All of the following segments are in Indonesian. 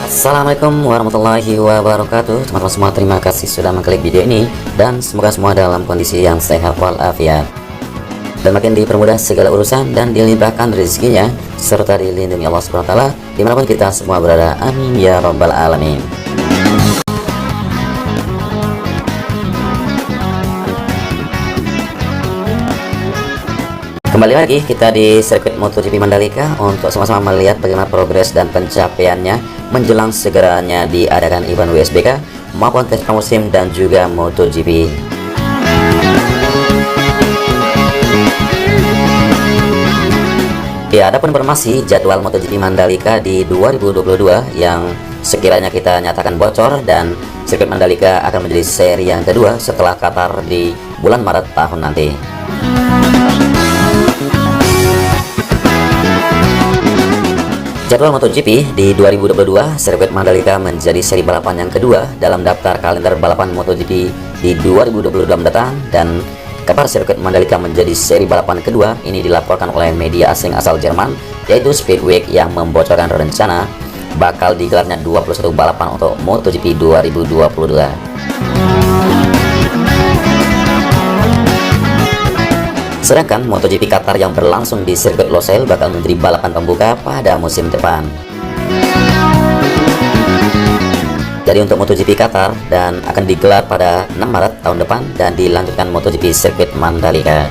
Assalamualaikum warahmatullahi wabarakatuh. Teman-teman semua, terima kasih sudah mengklik video ini, dan semoga semua dalam kondisi yang sehat walafiat dan makin dipermudah segala urusan dan dilimpahkan rezekinya serta dilindungi Allah SWT dimanapun kita semua berada. Amin ya rabbal alamin. Kembali lagi kita di sirkuit MotoGP Mandalika untuk sama-sama melihat bagaimana progres dan pencapaiannya menjelang segeranya diadakan event WSBK maupun tes pramusim dan juga MotoGP. Ya, adapun informasi jadwal MotoGP Mandalika di 2022 yang sekiranya kita nyatakan bocor, dan sirkuit Mandalika akan menjadi seri yang kedua setelah Qatar di bulan Maret tahun nanti. Jadwal MotoGP di 2022, sirkuit Mandalika menjadi seri balapan yang kedua dalam daftar kalender balapan MotoGP di 2022 mendatang, dan kabar sirkuit Mandalika menjadi seri balapan kedua ini dilaporkan oleh media asing asal Jerman, yaitu Speedweek, yang membocorkan rencana bakal digelarnya 21 balapan untuk MotoGP 2022. Sedangkan MotoGP Qatar yang berlangsung di sirkuit Losail bakal menjadi balapan pembuka pada musim depan. Jadi untuk MotoGP Qatar dan akan digelar pada 6 Maret tahun depan dan dilanjutkan MotoGP sirkuit Mandalika.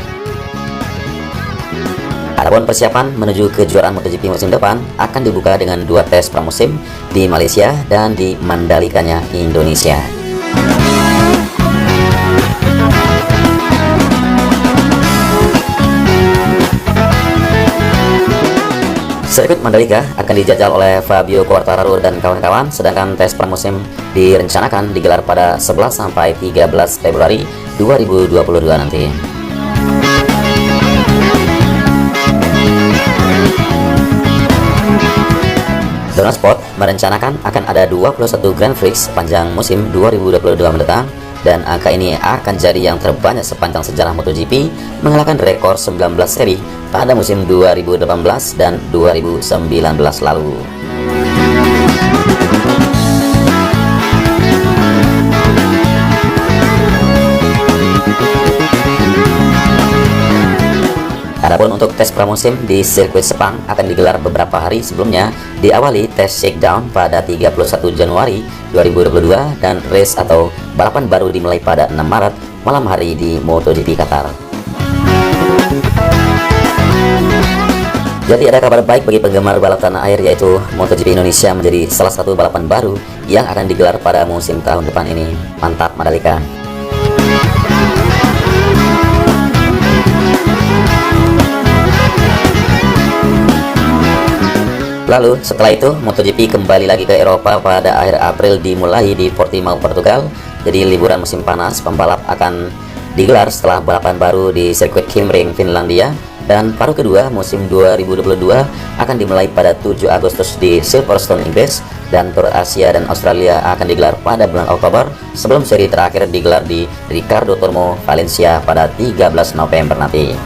Adapun persiapan menuju kejuaraan MotoGP musim depan akan dibuka dengan 2 tes pramusim di Malaysia dan di Mandalikanya Indonesia. Sirkuit Mandalika akan dijajal oleh Fabio Quartararo dan kawan-kawan, sedangkan tes pramusim direncanakan digelar pada 11 sampai 13 Februari 2022 nanti. Dorna Sport merencanakan akan ada 21 Grand Prix sepanjang musim 2022 mendatang, dan angka ini akan jadi yang terbanyak sepanjang sejarah MotoGP, mengalahkan rekor 19 seri pada musim 2018 dan 2019 lalu. Adapun untuk tes pramusim di sirkuit Sepang akan digelar beberapa hari sebelumnya, diawali tes shakedown pada 31 Januari 2022 dan race atau balapan baru dimulai pada 6 Maret malam hari di MotoGP Qatar. Jadi ada kabar baik bagi penggemar balap tanah air, yaitu MotoGP Indonesia menjadi salah satu balapan baru yang akan digelar pada musim tahun depan ini. Mantap Mandalika. Lalu setelah itu MotoGP kembali lagi ke Eropa pada akhir April, dimulai di Portimao, Portugal. Jadi liburan musim panas pembalap akan digelar setelah balapan baru di sirkuit Kim-Ring, Finlandia, dan paruh kedua musim 2022 akan dimulai pada 7 Agustus di Silverstone, Inggris, dan Tour Asia dan Australia akan digelar pada bulan Oktober sebelum seri terakhir digelar di Ricardo Tormo, Valencia pada 13 November nanti.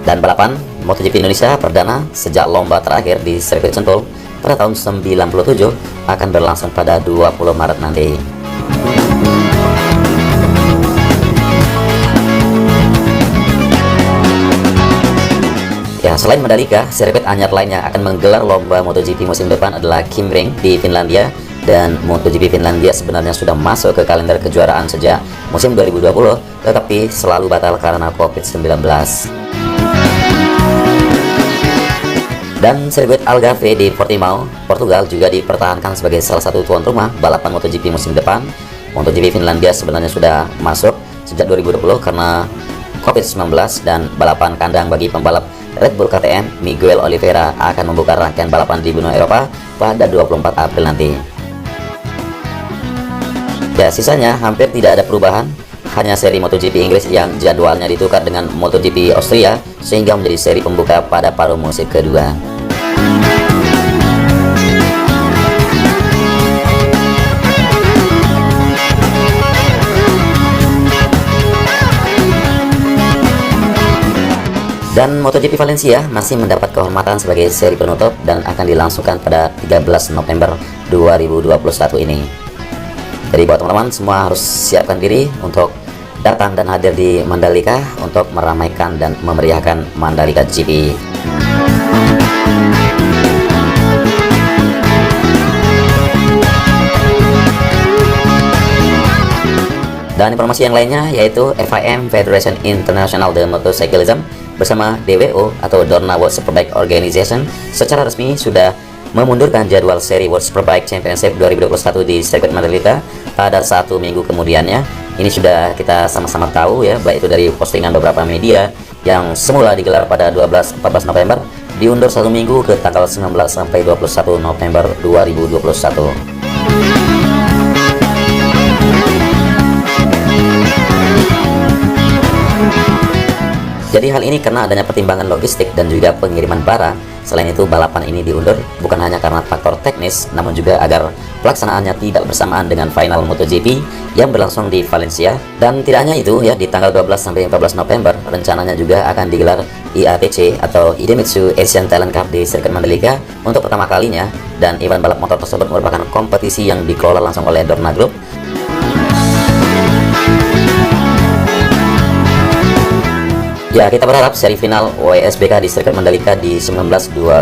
Dan balapan MotoGP Indonesia perdana sejak lomba terakhir di sirkuit Sentul pada tahun 97 akan berlangsung pada 20 Maret nanti. Ya, selain Mandalika, sirkuit anyar lainnya akan menggelar lomba MotoGP musim depan adalah Kim-Ring di Finlandia, dan MotoGP Finlandia sebenarnya sudah masuk ke kalender kejuaraan sejak musim 2020, tetapi selalu batal karena COVID-19. Dan sirkuit Algarve di Portimao, Portugal juga dipertahankan sebagai salah satu tuan rumah balapan MotoGP musim depan. MotoGP Finlandia sebenarnya sudah masuk sejak 2020 karena COVID-19, dan balapan kandang bagi pembalap Red Bull KTM Miguel Oliveira akan membuka rangkaian balapan di benua Eropa pada 24 April nanti. Ya, sisanya hampir tidak ada perubahan. Hanya seri MotoGP Inggris yang jadwalnya ditukar dengan MotoGP Austria sehingga menjadi seri pembuka pada paruh musim kedua. Dan MotoGP Valencia masih mendapat kehormatan sebagai seri penutup dan akan dilangsungkan pada 13 November 2021 ini. Jadi buat teman-teman semua harus siapkan diri untuk datang dan hadir di Mandalika untuk meramaikan dan memeriahkan Mandalika GP. Dan informasi yang lainnya yaitu FIM Federation International de Motorcyclism bersama DWO atau Dorna World Superbike Organization secara resmi sudah memundurkan jadwal seri World Superbike Championship 2021 di sirkuit Mandalika pada 1 minggu kemudiannya. Ini sudah kita sama-sama tahu ya, baik itu dari postingan beberapa media yang semula digelar pada 12-14 November diundur 1 minggu ke tanggal 19 sampai 21 November 2021. Jadi hal ini karena adanya pertimbangan logistik dan juga pengiriman barang. Selain itu balapan ini diundur bukan hanya karena faktor teknis, namun juga agar pelaksanaannya tidak bersamaan dengan final MotoGP yang berlangsung di Valencia. Dan tidak hanya itu ya, di tanggal 12 sampai 14 November rencananya juga akan digelar IATC atau Idemitsu Asian Talent Cup di sirkuit Mandalika untuk pertama kalinya, dan event balap motor tersebut merupakan kompetisi yang dikelola langsung oleh Dorna Group. Ya, kita berharap seri final WSBK di sirkuit Mandalika di 19-21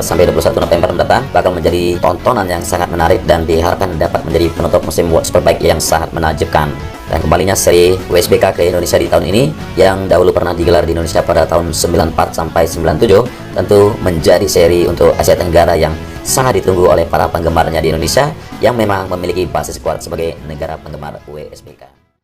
November mendatang bakal menjadi tontonan yang sangat menarik dan diharapkan dapat menjadi penutup musim World Superbike yang sangat menakjubkan. Dan kembalinya seri WSBK ke Indonesia di tahun ini yang dahulu pernah digelar di Indonesia pada tahun 94 sampai 97 tentu menjadi seri untuk Asia Tenggara yang sangat ditunggu oleh para penggemarnya di Indonesia yang memang memiliki basis kuat sebagai negara penggemar WSBK.